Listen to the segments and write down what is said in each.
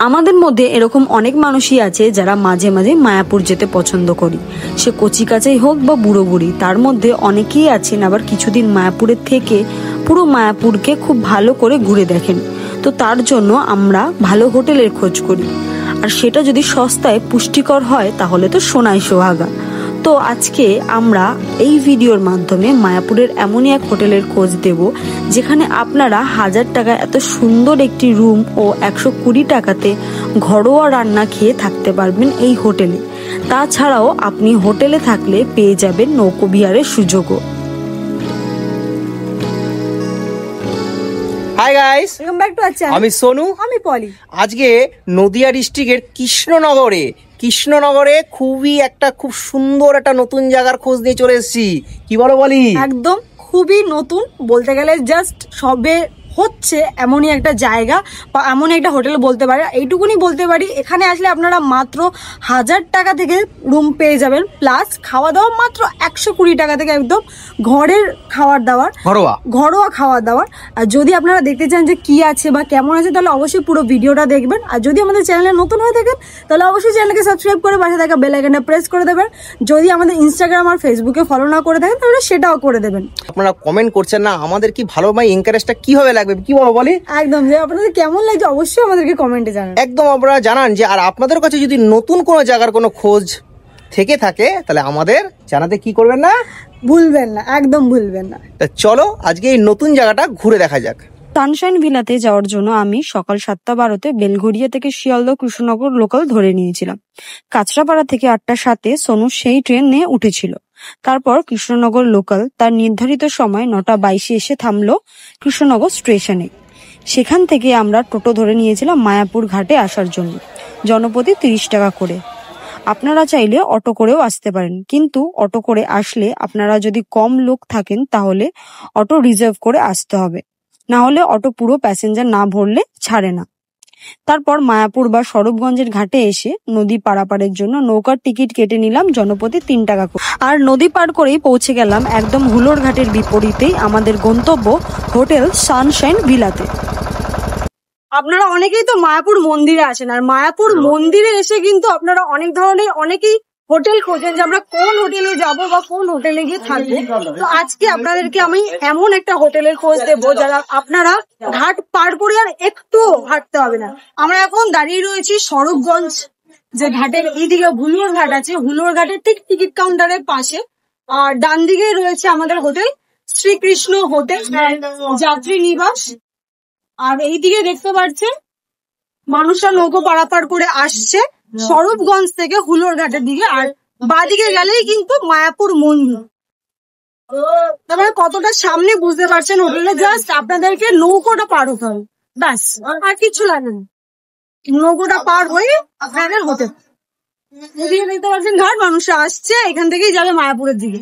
আমাদের মধ্যে এরকম অনেক মানুষই আছে যারা মাঝে মাঝে মায়াপুর যেতে পছন্দ করি, সে কচিকাচাই হোক বা বুড়ো বুড়ি। তার মধ্যে অনেকেই আছেন আবার কিছুদিন মায়াপুরের থেকে পুরো মায়াপুরকে খুব ভালো করে ঘুরে দেখেন। তো তার জন্য আমরা ভালো হোটেলের খোঁজ করি, আর সেটা যদি সস্তায় পুষ্টিকর হয় তাহলে তো সোনায় সোহাগা। তো আজকে আমরা এই ভিডিওর মাধ্যমে মায়াপুরের এমনই এক হোটেলের খোঁজ দেব যেখানে আপনারা 1000 টাকা এত সুন্দর একটি রুম ও 120 টাকাতে ঘরোয়া রান্না খেয়ে থাকতে পারবেন এই হোটেলে। তাছাড়াও আপনি হোটেলে থাকলে পেয়ে যাবেন নৌকোবিহারের সুযোগও। Hi guys, welcome back to our channel. আমি সোনু, আমি পলি। আজকে নদিয়া ডিস্ট্রিক্টের কৃষ্ণনগরে খুব সুন্দর একটা নতুন জায়গার খোঁজ নিয়ে চলে এসেছি। কি বলো বলি? একদম খুবই নতুন বলতে গেলে, জাস্ট সবে হচ্ছে এমনই একটা জায়গা বা এমন একটা হোটেল বলতে পারি। এইটুকুনি বলতে পারি, এখানে আসলে আপনারা মাত্র 1000 টাকা থেকে রুম পেয়ে যাবেন, প্লাস খাওয়া দাওয়া মাত্র 120 টাকা থেকে একদম ঘরের খাবার দাবার, ঘরোয়া খাওয়া দাওয়ার। আর যদি আপনারা দেখতে চান যে কি আছে বা কেমন আছে তাহলে অবশ্যই পুরো ভিডিওটা দেখবেন। আর যদি আমাদের চ্যানেলে নতুন হয়ে থাকেন তাহলে অবশ্যই চ্যানেলকে সাবস্ক্রাইব করে পাশে থাকা বেল আইকনটা প্রেস করে দেবেন। যদি আমাদের ইনস্টাগ্রাম আর ফেসবুকে ফলো না করে থাকেন তাহলে সেটাও করে দেবেন। আপনারা কমেন্ট করছেন না, আমাদের কি ভালো এনকারেজটা কিভাবে লাগবে, কি বলো বলি? একদম, যে আপনাদের কেমন লাগছে অবশ্যই আমাদেরকে কমেন্টে জানান। একদম আপনারা জানান যে, আর আপনাদের কাছে যদি নতুন কোনো জায়গার কোনো খোঁজ থেকে থাকে তাহলে আমাদের জানাতে কি করবেন না, ভুলবেন না, একদম ভুলবেন না। তা চলো আজকে এই নতুন জায়গাটা ঘুরে দেখা যাক। সানশাইন ভিলাতে যাওয়ার জন্য আমি সকাল 7:12 বেলঘরিয়া থেকে শিয়ালদহ কৃষ্ণনগর লোকাল ধরে নিয়েছিলাম। কাঁচরাপাড়া থেকে 8:07 সোনু সেই ট্রেন নিয়ে উঠেছিল। তারপর কৃষ্ণনগর লোকাল তার নির্ধারিত সময় 9:22 এসে থামলো কৃষ্ণনগর স্টেশনে। সেখান থেকে আমরা টোটো ধরে নিয়েছিলাম মায়াপুর ঘাটে আসার জন্য, জনপ্রতি 30 টাকা করে। আপনারা চাইলে অটো করেও আসতে পারেন, কিন্তু অটো করে আসলে আপনারা যদি কম লোক থাকেন তাহলে অটো রিজার্ভ করে আসতে হবে, না হলে অটো পুরো প্যাসেঞ্জার না ভরলে ছাড়ে না। তারপর মায়াপুর বা স্বরূপগঞ্জের ঘাটে এসে নদী পারাপারের জন্য নৌকার টিকিট কেটে নিলাম জনপ্রতি 3 টাকা করে। আর নদী পার করেই পৌঁছে গেলাম একদম হুলোর ঘাটের বিপরীতেই আমাদের গন্তব্য হোটেল সানশাইন ভিলাতে। আপনারা অনেকেই তো মায়াপুর মন্দিরে আসেন, আর মায়াপুর মন্দিরে এসে কিন্তু আপনারা অনেক ধরনের অনেকেই হোটেল খোঁজেন যে আমরা কোন হোটেলে যাব বা কোন হোটেলে গিয়ে থাকবো। তো আজকে আপনাদেরকে আমি এমন একটা হোটেলের খোঁজ দেবো যারা আপনারা ঘাট পার করে আর একটু হাঁটতে হবে না। আমরা এখন দাঁড়িয়ে রয়েছি স্বরূপগঞ্জ যে ঘাটের এইদিকে হুলোর ঘাট আছে, হুলোর ঘাটের ঠিক টিকিট কাউন্টারের পাশে। আর ডান দিকে রয়েছে আমাদের হোটেল শ্রীকৃষ্ণ হোটেল যাত্রী নিবাস। আর এইদিকে দেখতে পাচ্ছেন মানুষরা নৌকো পারাপার করে আসছে স্বরূপগঞ্জ থেকে হুলোর ঘাটের দিকে। আর বাদিকে গেলেই কিন্তু মায়াপুর মন্দির। তারপরে কতটা সামনে বুঝতে পারছেন হোটেলে, জাস্ট আপনাদেরকে নৌকোটা পার হতে হবে, ব্যাস, আর কিছু লাগে না। নৌকোটা পার হয়ে আপনাদের হোটেল। এদিকে দেখতে পাচ্ছেন ঘাট, মানুষরা আসছে, এখান থেকেই যাবে মায়াপুরের দিকে।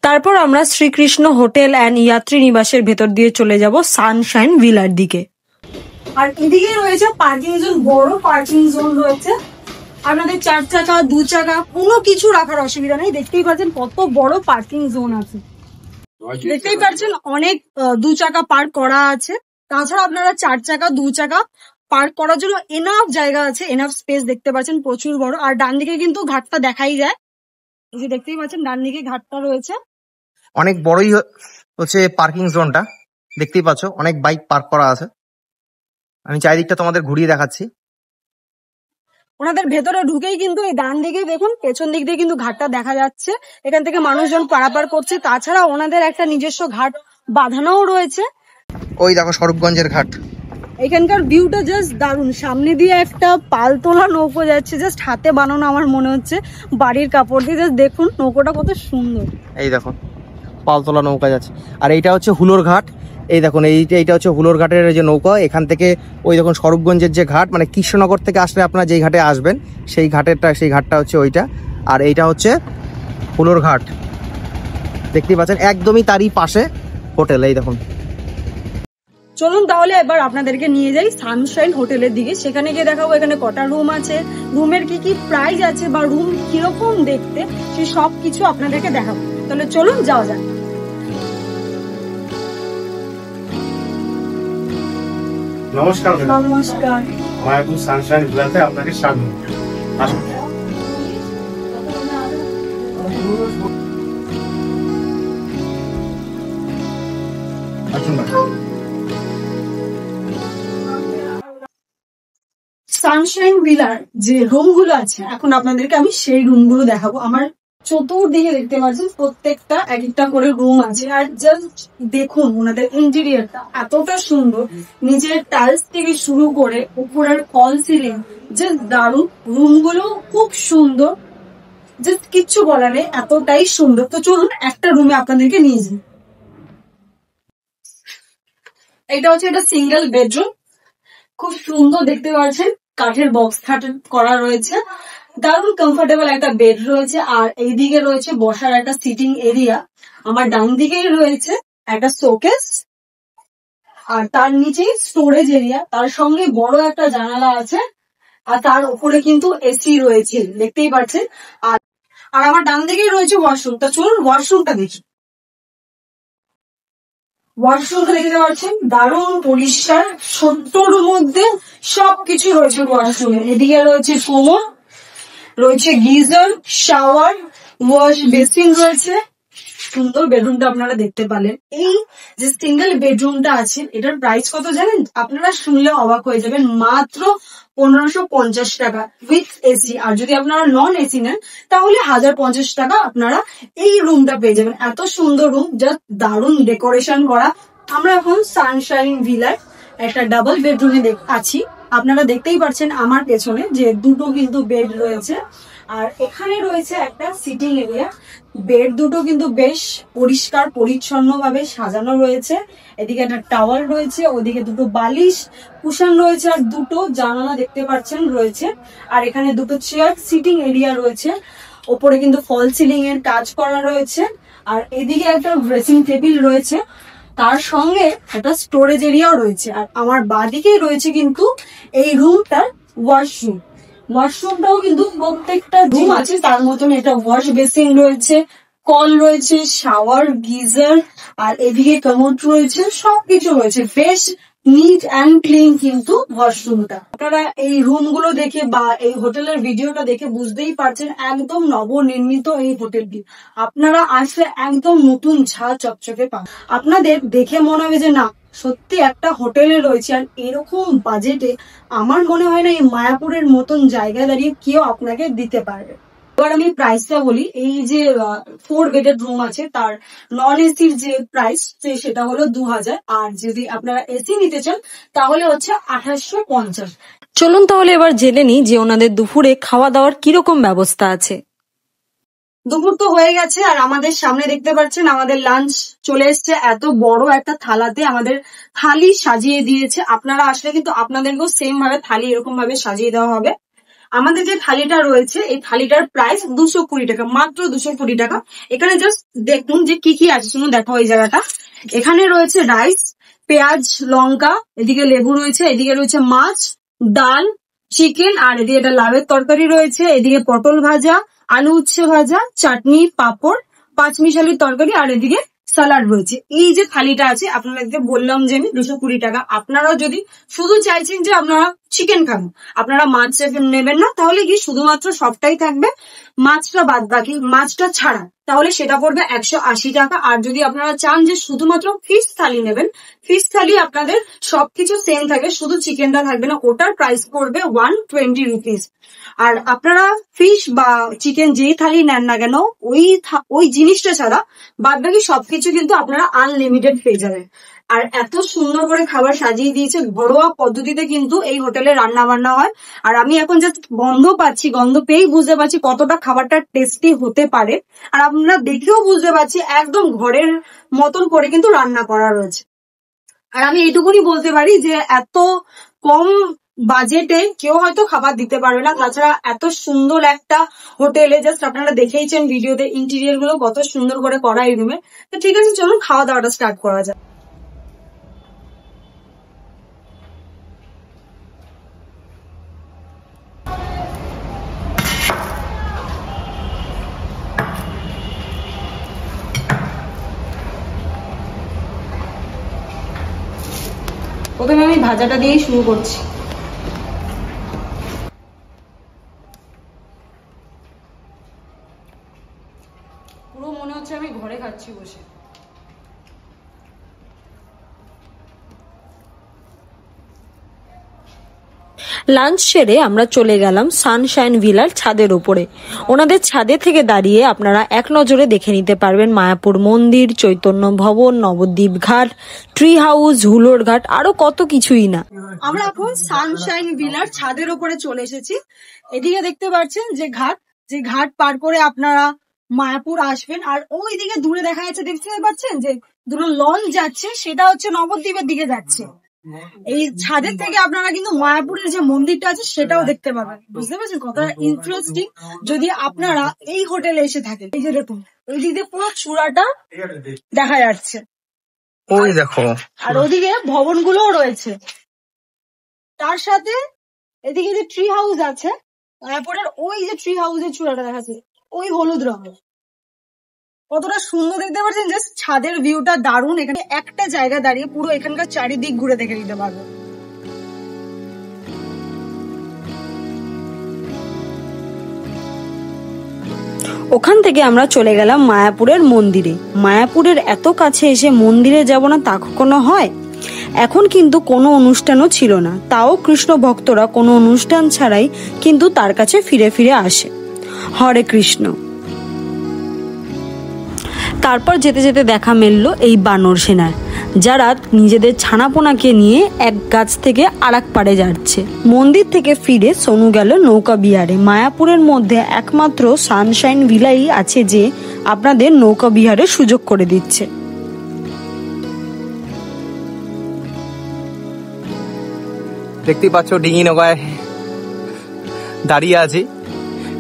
তারপর আমরা শ্রীকৃষ্ণ হোটেল অ্যান্ড যাত্রী নিবাসের ভেতর দিয়ে চলে যাব সানশাইন ভিলার দিকে। আর এদিকে রয়েছে পার্কিং জোন, বড় পার্কিং জোন রয়েছে। আপনাদের 4 চাকা 2 চাকা কোনো কিছু রাখার অসুবিধা নেই। দেখতেই পাচ্ছেন কত বড় পার্কিং জোন আছে, দেখতেই পাচ্ছেন অনেক 2 চাকা পার্ক করা আছে। তাছাড়া আপনারা 4 চাকা 2 চাকা পার্ক করার জন্য এনাফ জায়গা আছে, এনাফ স্পেস দেখতে পাচ্ছেন প্রচুর বড়। আর ডান দিকে কিন্তু ঘাটটা দেখাই যায়, এই যে দেখতেই পাচ্ছেন ডান দিকে ঘাটটা রয়েছে। অনেক বড়ই হচ্ছে পার্কিং জোনটা, দেখতেই পাচ্ছ অনেক বাইক পার্ক করা আছে। আমি চারিদিকটা তোমাদের ঘুরিয়ে দেখাচ্ছি। ওনাদের ভেতরে ঢুকেই কিন্তু এই ডান দিকে দেখুন পেছন দিক দিয়ে কিন্তু ঘাটটা দেখা যাচ্ছে, এখান থেকে মানুষজন পারাপার করছে। তাছাড়া ওনাদের একটা নিজস্ব ঘাট বাঁধানোও রয়েছে। ওই দেখো স্বরূপগঞ্জের ঘাট, এখানকার ভিউটা জাস্ট দারুণ। সামনে দিয়ে একটা পালতোলা নৌকো যাচ্ছে, জাস্ট হাতে বানানো, আমার মনে হচ্ছে বাড়ির কাপড় দিয়ে। জাস্ট দেখুন নৌকোটা কত সুন্দর, এই দেখো পালতোলা নৌকা যাচ্ছে। আর এইটা হচ্ছে হুলোর ঘাট, এই দেখুন এইটা হচ্ছে হুলোর ঘাটের যে নৌকা। এখান থেকে ওই দেখুন স্বরূপগঞ্জের যে ঘাট, মানে কৃষ্ণনগর থেকে আসলে আপনারা যেই ঘাটে আসবেন সেই ঘাটটা হচ্ছে ওইটা। আর এইটা হচ্ছে হুলোর ঘাট, দেখতেই পাচ্ছেন একদমই তারই পাশে হোটেল। এই দেখুন চলুন তাহলে এবার আপনাদেরকে নিয়ে যাই সানশাইন হোটেলের দিকে। সেখানে গিয়ে দেখাবো এখানে কটা রুম আছে, রুমের কি কি প্রাইস আছে বা রুম কিরকম দেখতে, সে সব কিছু আপনাদেরকে দেখাবো। তাহলে চলুন যাওয়া যাক। নমস্কার ম্যাডাম, নমস্কার। মায়াপুর সানশাইন ভিলাতে আপনাকে স্বাগত। আসুন। আসুন ম্যাডাম। সানশাইন ভিলার যে রুম গুলো আছে এখন আপনাদেরকে আমি সেই রুম গুলো দেখাবো। আমার চতুর্দিকে দেখতে পাচ্ছেন প্রত্যেকটা এক একটা করে রুম আছে, আর জাস্ট দেখুন ওনাদের ইন্টেরিয়ারটা এতটা সুন্দর, নিচের টাইলস থেকে শুরু করে উপরের ফল সিলিং জাস্ট দারুণ। রুম গুলো খুব সুন্দর, জাস্ট কিচ্ছু বলার নেই, এতটাই সুন্দর। তো চলুন একটা রুমে আপনাদেরকে নিয়ে যাই। এটা হচ্ছে একটা সিঙ্গেল বেডরুম, খুব সুন্দর দেখতে পাচ্ছেন, কাঠের বক্স খাট করা রয়েছে, দারুণ কমফোর্টেবল একটা বেড রয়েছে। আর এইদিকে রয়েছে বসার একটা সিটিং এরিয়া, আমার ডান দিকেই রয়েছে একটা শোকেস, আর তার নিচে স্টোরেজ এরিয়া, তার সঙ্গে বড় একটা জানালা আছে, আর তার উপরে কিন্তু এসি রয়েছে দেখতেই পাচ্ছেন। আর আর আমার ডান দিকেই রয়েছে ওয়াশরুম। তা চলুন ওয়াশরুমটা দেখি। ওয়াশরুমটা দেখতে পাচ্ছেন দারুণ পরিষ্কার, ছোট্টর মধ্যে সবকিছু রয়েছে ওয়াশরুমে। এদিকে রয়েছে কোমর, রয়েছে গিজার, শাওয়ার, ওয়াশ বেসিন রয়েছে। সুন্দর বেডরুমটা আপনারা দেখতে পেলেন। এই যে সিঙ্গেল বেডরুমটা আছে এটার প্রাইস কত জানেন? আপনারা শুনলে অবাক হয়ে যাবেন, মাত্র 1550 টাকা উইথ এসি। আর যদি আপনারা নন এসি নেন তাহলে 1050 টাকা আপনারা এই রুমটা পেয়ে যাবেন। এত সুন্দর রুম, জাস্ট দারুণ ডেকোরেশন করা। আমরা এখন সানশাইন ভিলার একটা ডাবল বেডরুমে আছি। আপনারা দেখতেই পাচ্ছেন আমার পেছনে যে দুটো কিন্তু বেড রয়েছে, আর এখানে রয়েছে একটা সিটিং এরিয়া। বেড দুটো কিন্তু বেশ পরিষ্কার পরিচ্ছন্ন ভাবে সাজানো রয়েছে। এদিকে একটা টাওয়াল রয়েছে, ওদিকে দুটো বালিশ কুশন রয়েছে, আর দুটো জানালা দেখতে পাচ্ছেন রয়েছে। আর এখানে দুটো চেয়ার সিটিং এরিয়া রয়েছে, ওপরে কিন্তু ফল সিলিং এর কাজ করা রয়েছে। আর এদিকে একটা ড্রেসিং টেবিল রয়েছে, তার সঙ্গে একটা স্টোরেজ এরিয়াও রয়েছে। আর আমার বাঁদিকেই রয়েছে কিন্তু এই রুমটার ওয়াশরুম। ওয়াশরুমটাও কিন্তু প্রত্যেকটা রুম আছে তার মতন এটা ওয়াশ বেসিন রয়েছে, কল রয়েছে, শাওয়ার, গিজার, আর এদিকে কমোড রয়েছে, সবকিছু রয়েছে। বেশ নিট অ্যান্ড ক্লিন কিন্তু ওয়াশরুমটা। আপনারা এই রুম গুলো দেখে বা এই হোটেলের ভিডিওটা দেখে বুঝতেই পারছেন একদম নবনির্মিত এই হোটেলটি। আপনারা আসলে একদম নতুন ঝাঁ চকচকে পান। আপনাদের দেখে মনে হবে যে না সত্যি একটা হোটেলে রয়েছে। আর এরকম বাজেটে আমার মনে হয় না এই মায়াপুরের মতন জায়গায় দাঁড়িয়ে কেউ আপনাকে দিতে পারবে। এবার আমি প্রাইসটা বলি। এই যে 4 বেডের রুম আছে তার নন এসির যে প্রাইস সেটা হলো 2000, আর যদি আপনারা এসি নিতে চান তাহলে হচ্ছে 2850। চলুন তাহলে এবার জেনে নিই যে ওনাদের দুপুরে খাওয়া দাওয়ার কিরকম ব্যবস্থা আছে। দুপুর তো হয়ে গেছে, আর আমাদের সামনে দেখতে পাচ্ছেন আমাদের লাঞ্চ চলে এসছে। এত বড় একটা থালাতে আমাদের থালি সাজিয়ে দিয়েছে। আপনারা আসলে কিন্তু আপনাদেরকেও সেম ভাবে থালি এরকম ভাবে সাজিয়ে দেওয়া হবে। আমাদের যে থালিটা রয়েছে এই থালিটার প্রাইস 220 টাকা, মাত্র 220 টাকা। এখানে জাস্ট দেখুন যে কি কি আছে, শুনুন দেখো এই জায়গাটা। এখানে রয়েছে রাইস, পেঁয়াজ, লঙ্কা, এদিকে লেবু রয়েছে, এদিকে রয়েছে মাছ, ডাল, চিকেন, আর এদিকে একটা লাউয়ের তরকারি রয়েছে, এদিকে পটল ভাজা, আলু উচ্ছে ভাজা, চাটনি, পাঁপড়, পাঁচমিশালির তরকারি, আর এদিকে স্যালাড রয়েছে। এই যে থালিটা আছে আপনাদেরকে বললাম যে আমি 220 টাকা। আপনারা যদি শুধু চাইছেন যে আপনারা চিকেন খাবেন, আপনারা মাছ নেবেন না, তাহলে কি শুধুমাত্র সবটাই থাকবে, মাছটা বাদ বাকি মাছটা ছাড়া, তাহলে সেটা পড়বে 180 টাকা। আর যদি আপনারা চান যে শুধুমাত্র ফিশ থালি নেবেন, ফিশ থালি আপনাদের সবকিছু সেম থাকবে, শুধু চিকেনটা থাকবে না, ওটার প্রাইস পড়বে 120 রুপিস। আর আপনারা ফিশ বা চিকেন যেই থালি নেন না কেন ওই জিনিসটা ছাড়া বাদ বাকি সবকিছু কিন্তু আপনারা আনলিমিটেড পেয়ে যাবেন। আর এত সুন্দর করে খাবার সাজিয়ে দিয়েছে, ঘরোয়া পদ্ধতিতে কিন্তু এই হোটেলে রান্না বান্না হয়। আর আমি এখন জাস্ট গন্ধ পাচ্ছি, গন্ধ পেয়েই বুঝতে পারছি কতটা খাবারটা টেস্টি হতে পারে। আর আপনারা দেখেও বুঝতে পারছি একদম ঘরের মতন করে কিন্তু রান্না করা রয়েছে। আর আমি এইটুকুনি বলতে পারি যে এত কম বাজেটে কেউ হয়তো খাবার দিতে পারবে না। তাছাড়া এত সুন্দর একটা হোটেলে জাস্ট আপনারা দেখেইছেন ভিডিওতে ইন্টেরিয়ার গুলো কত সুন্দর করে করা এই রুমে। তো ঠিক আছে, চলুন খাওয়া দাওয়াটা স্টার্ট করা যায়। প্রথমে আমি ভাজাটা দিয়েই শুরু করছি। পুরো মনে হচ্ছে আমি ঘরে খাচ্ছি বসে। লাঞ্চ সেরে আমরা চলে গেলাম সানশাইন ভিলার ছাদের উপরে। ওনাদের ছাদে থেকে দাঁড়িয়ে আপনারা এক নজরে দেখে নিতে পারবেন মায়াপুর মন্দির, চৈতন্য ভবন, নবদ্বীপ ঘাট, ট্রি হাউস, হুলোর ঘাট, আরো কত কিছুই না। আমরা এখন সানশাইন ভিলার ছাদের উপরে চলে এসেছি। এদিকে দেখতে পাচ্ছেন যে ঘাট পার করে আপনারা মায়াপুর আসবেন। আর ওই দিকে দূরে দেখা যাচ্ছে, দেখতে পাচ্ছেন যে দুটো লঞ্চ যাচ্ছে, সেটা হচ্ছে নবদ্বীপের দিকে যাচ্ছে। এই ছাদের থেকে আপনারা কিন্তু মায়াপুরের যে মন্দিরটা আছে সেটাও দেখতে পাবেন। বুঝতে পারছেন কতটা ইন্টারেস্টিং যদি আপনারা এই হোটেলে এসে থাকেন। এই যে দেখুন ওই দিকে পুরো চূড়াটা দেখা যাচ্ছে, ওই দেখো, আর ওদিকে ভবনগুলোও রয়েছে। তার সাথে এদিকে যে ট্রি হাউস আছে, মায়াপুরের ওই যে ট্রি হাউসের চূড়াটা দেখাচ্ছে ওই হলুদ রঙের, কতটা সুন্দর দেখতে পাচ্ছেন। জাস্ট ছাদের ভিউটা দারুণ। এখানে একটা জায়গা দাঁড়িয়ে পুরো এখানকার চারিদিক ঘুরে দেখে নিতে পারবেন। ওখান থেকে আমরা চলে গেলাম মায়াপুরের মন্দিরে। মায়াপুরের এত কাছে এসে মন্দিরে যাব না তা কখনো হয়? এখন কিন্তু কোনো অনুষ্ঠানও ছিল না, তাও কৃষ্ণ ভক্তরা কোনো অনুষ্ঠান ছাড়াই কিন্তু তার কাছে ফিরে ফিরে আসে। হরে কৃষ্ণ। তারপর যেতে যেতে দেখা মিলল এই বানর সেনার, যারা নিজেদের ছানাপোনাকে নিয়ে এক গাছ থেকে আরেক পাড়ে যাচ্ছে। মন্দির থেকে ফিরে সোনু গেল নৌকা বিহারে। মায়াপুরের মধ্যে একমাত্র সানশাইন ভিলাই আছে যে আপনাদের নৌকা বিহারের সুযোগ করে দিচ্ছে। দেখতেই পাচ্ছ ডিঙি নৌকায় দাঁড়িয়ে আছি,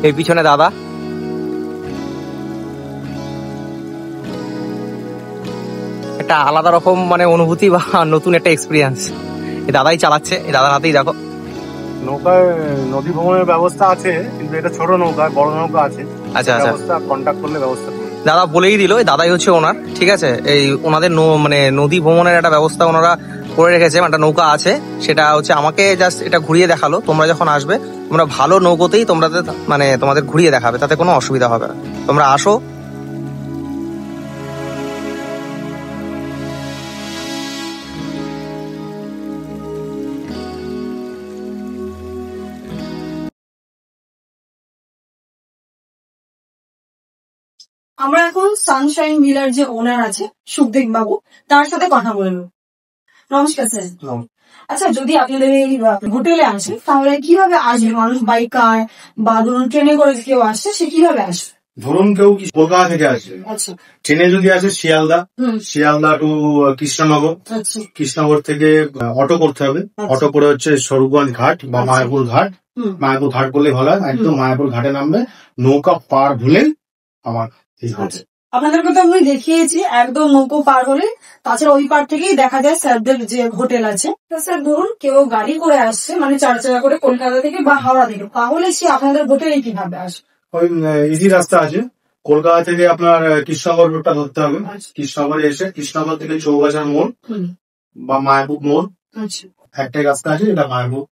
এই পিছনে দাদা। একটা আলাদা রকম মানে অনুভূতি বা নতুন একটা এক্সপিরিয়েন্স। এই দাদাই চালাচ্ছে, এই দাদার হাতেই দেখো। নৌকায় নদী ভ্রমণের ব্যবস্থা আছে, কিন্তু এটা ছোট নৌকা, বড় নৌকা আছে। আচ্ছা আচ্ছা, ব্যবস্থা কন্ট্যাক্ট করলে ব্যবস্থা করবে। দাদা বলেই দিল, এই দাদাই হচ্ছে ওনার, ঠিক আছে। এই ওনাদের মানে নদী ভ্রমণের একটা ব্যবস্থা ওনারা করে রেখেছে, একটা নৌকা আছে, সেটা হচ্ছে আমাকে জাস্ট এটা ঘুরিয়ে দেখালো। তোমরা যখন আসবে তোমরা ভালো নৌকোতেই তোমরা মানে তোমাদের ঘুরিয়ে দেখাবে, তাতে কোনো অসুবিধা হবে না। তোমরা আসো। আমরা এখন সানশাইন ভিলার যে ওনার আছে সুখদেব বাবু, তার সাথে কথা বলবো। নমস্কার স্যার। আচ্ছা, যদি আপনাদের এই হোটেলে আসে তাহলে কিভাবে আসবে মানুষ? বাই কার বা ধরুন ট্রেনে করে কেউ আসছে, সে কিভাবে আসবে? ধরুন কেউ কলকাতা থেকে আসে, আচ্ছা, ট্রেনে যদি আসে শিয়ালদা টু কৃষ্ণনগর, আচ্ছা, কৃষ্ণনগর থেকে অটো করতে হবে। অটো করে হচ্ছে স্বরূপগঞ্জ ঘাট বা মায়াপুর ঘাট। মায়াপুর ঘাট বললে ভালো হয়, একদম মায়াপুর ঘাটে নামবে। নৌকা পার হলে আমার এই আচ্ছা। আপনাদেরকে তো আমি দেখিয়েছি, একদম নৌকো পার হলে, তাছাড়া ওই পার থেকেই দেখা যায় স্যারদের যে হোটেল আছে। স্যার ধরুন কেউ গাড়ি করে আসছে, মানে 4 চাকা করে কলকাতা থেকে বা হাওড়া থেকে, তাহলে সে আপনাদের হোটেলে কিভাবে আসবে? ওই ইজি রাস্তা আছে। কলকাতা থেকে আপনার কৃষ্ণনগর রোডটা ধরতে হবে। কৃষ্ণনগরে এসে কৃষ্ণনগর থেকে চৌগাছার মোড় বা মায়াপুর মোড়, একটাই রাস্তা আছে, এটা মায়াপুর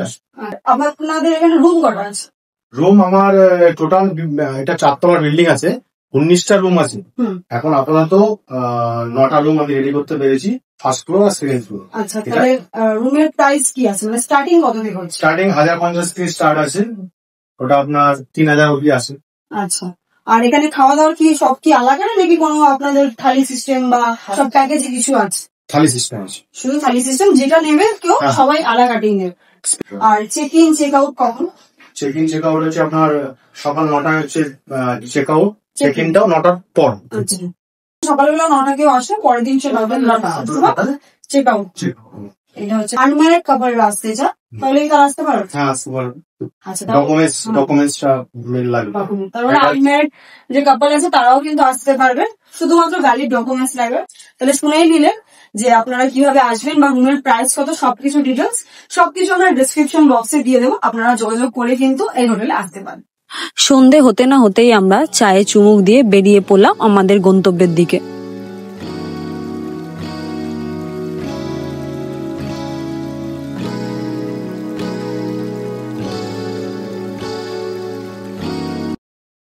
আসে। আপনাদের এখানে রুম কটা আছে? রুম আমার টোটাল এটা 4 তলার বিল্ডিং আছে, 19টা রুম আছে। এখন আপাতত 9টা রুম আমি রেডি করতে পেরেছি, ফার্স্ট ফ্লোর আর সেকেন্ড ফ্লোর। আচ্ছা, তাহলে রুমের প্রাইস কি আছে, মানে স্টার্টিং কত থেকে হচ্ছে? স্টার্টিং 1050 থেকে স্টার্ট আছে, ওটা আপনার 3000 অব্দি আছে। আচ্ছা, আর এখানে খাওয়া দাওয়ার কি সব কি আলাদা নাকি কোনো আপনাদের থালি সিস্টেম বা সব প্যাকেজে কিছু আছে? থালি সিস্টেম আছে, শুধু থালি সিস্টেম, যেটা নেবে কেউ সবাই আলাদাই নেবে। আর চেক ইন চেক আউট কখন? চেক ইন চেক আউট হচ্ছে আপনার সকাল 9টায় হচ্ছে চেক আউট, চেক ইনটাও 9টার পর। সকালবেলা 9টা কেউ আসে, পরের দিন চেক আউট। এটা হচ্ছে আনম্যারিড কাপল আসতে যা, তাহলে তারা আসতে পারবে? হ্যাঁ, আসতে পারবে। আচ্ছা, ডকুমেন্টসটা মেল লাগবে। তারপরে আনম্যারিড যে কাপল আছে তারাও কিন্তু আসতে পারবে, শুধুমাত্র ভ্যালিড ডকুমেন্টস লাগবে। তাহলে শুনেই নিলেন যে আপনারা কিভাবে আসবেন বা রুমের প্রাইস কত, সবকিছু ডিটেলস সবকিছু আমরা ডেসক্রিপশন বক্সে দিয়ে দেবো। আপনারা যোগাযোগ করে কিন্তু এই হোটেলে আসতে পারেন। সন্ধে হতে না হতেই আমরা চায়ে চুমুক দিয়ে বেরিয়ে পড়লাম আমাদের গন্তব্যের দিকে।